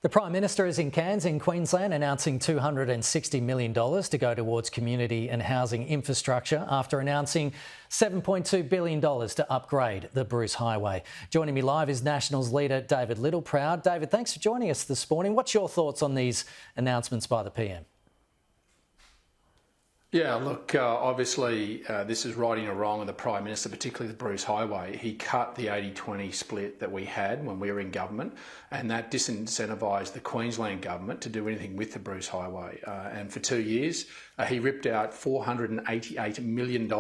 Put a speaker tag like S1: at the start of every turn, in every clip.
S1: The Prime Minister is in Cairns in Queensland announcing $260 million to go towards community and housing infrastructure after announcing $7.2 billion to upgrade the Bruce Highway. Joining me live is Nationals leader David Littleproud. David, thanks for joining us this morning. What's your thoughts on these announcements by the PM?
S2: Yeah, look, obviously this is righting a wrong of the Prime Minister, particularly the Bruce Highway. He cut the 80-20 split that we had when we were in government, and that disincentivised the Queensland government to do anything with the Bruce Highway. And for 2 years, he ripped out $488 million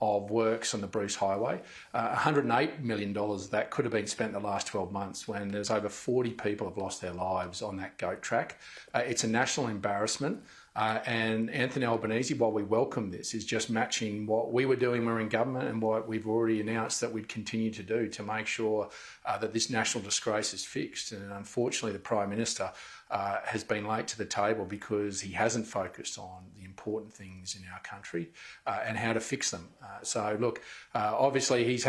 S2: of works on the Bruce Highway. $108 million that could have been spent in the last 12 months when there's over 40 people have lost their lives on that goat track. It's a national embarrassment. And Anthony Albanese, while we welcome this, is just matching what we were doing when we were in government and what we've already announced that we'd continue to do to make sure that this national disgrace is fixed. And unfortunately, the Prime Minister has been late to the table because he hasn't focused on the important things in our country and how to fix them. So look, obviously he's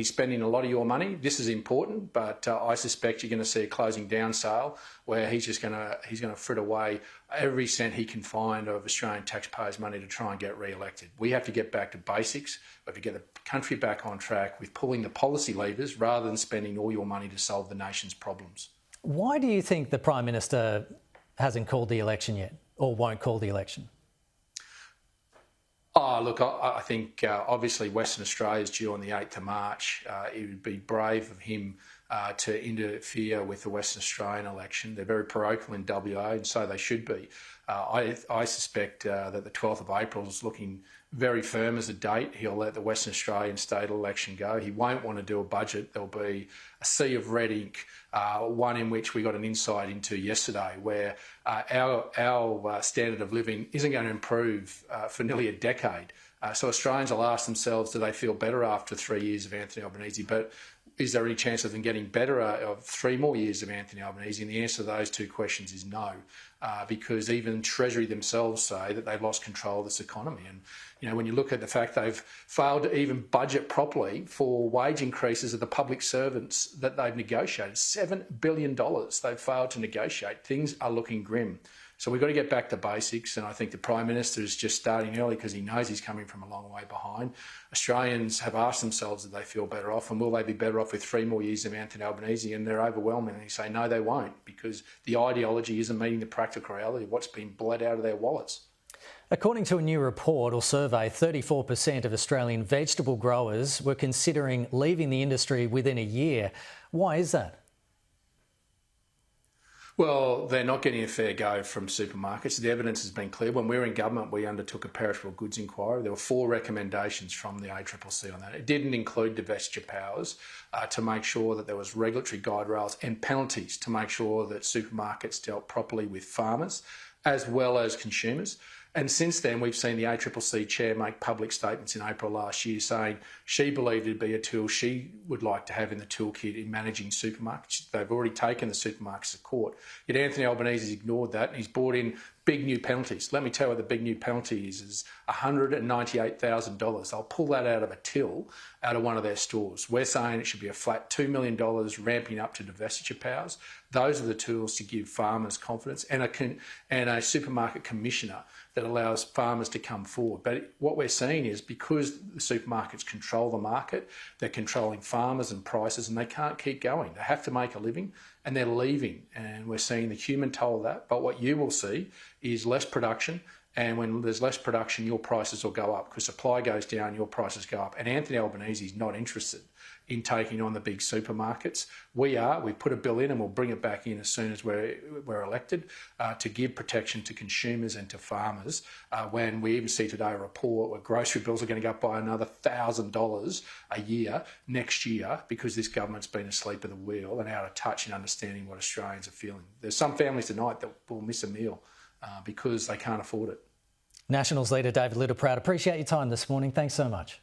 S2: spending a lot of your money. This is important, but I suspect you're going to see a closing down sale where he's going to frit away every cent he can find of Australian taxpayers' money to try and get re-elected. We have to get back to basics. We have to get the country back on track with pulling the policy levers rather than spending all your money to solve the nation's problems.
S1: Why do you think the Prime Minister hasn't called the election yet or won't call the election?
S2: Oh, look, I think obviously Western Australia is due on the 8th of March. It would be brave of him to interfere with the Western Australian election. They're very parochial in WA, and so they should be. I suspect that the 12th of April is looking very firm as a date. He'll let the Western Australian state election go. He won't want to do a budget. There'll be a sea of red ink, one in which we got an insight into yesterday, where our standard of living isn't going to improve for nearly a decade. So Australians will ask themselves, do they feel better after 3 years of Anthony Albanese? But is there any chance of them getting better of 3 more years of Anthony Albanese? And the answer to those two questions is no, because even Treasury themselves say that they've lost control of this economy. And you know, when you look at the fact they've failed to even budget properly for wage increases of the public servants that they've negotiated, $7 billion they've failed to negotiate. Things are looking grim. So we've got to get back to basics, and I think the Prime Minister is just starting early because he knows he's coming from a long way behind. Australians have asked themselves if they feel better off, and will they be better off with 3 more years of Anthony Albanese? And they're overwhelmingly saying no, they won't, because the ideology isn't meeting the practical reality of what's been bled out of their wallets.
S1: According to a new report or survey, 34% of Australian vegetable growers were considering leaving the industry within a year. Why is that?
S2: Well, they're not getting a fair go from supermarkets. The evidence has been clear. When we were in government, we undertook a perishable goods inquiry. There were 4 recommendations from the ACCC on that. It didn't include divestiture powers to make sure that there was regulatory guide rails and penalties to make sure that supermarkets dealt properly with farmers as well as consumers. And since then, we've seen the ACCC chair make public statements in April last year saying she believed it'd be a tool she would like to have in the toolkit in managing supermarkets. They've already taken the supermarkets to court. Yet Anthony Albanese has ignored that, and he's brought in big new penalties. Let me tell you what the big new penalty is $198,000. They'll pull that out of a till out of one of their stores. We're saying it should be a flat $2 million ramping up to divestiture powers. Those are the tools to give farmers confidence, and a supermarket commissioner that allows farmers to come forward. But what we're seeing is because the supermarkets control the market, they're controlling farmers and prices, and they can't keep going. They have to make a living, and they're leaving. And we're seeing the human toll of that. But what you will see is less production. And when there's less production, your prices will go up because supply goes down, your prices go up. And Anthony Albanese is not interested in taking on the big supermarkets. We are. We put a bill in and we'll bring it back in as soon as we're elected to give protection to consumers and to farmers. When we even see today a report where grocery bills are going to go up by another $1,000 a year next year because this government's been asleep at the wheel and out of touch in understanding what Australians are feeling. There's some families tonight that will miss a meal because they can't afford it.
S1: Nationals leader David Littleproud, appreciate your time this morning. Thanks so much.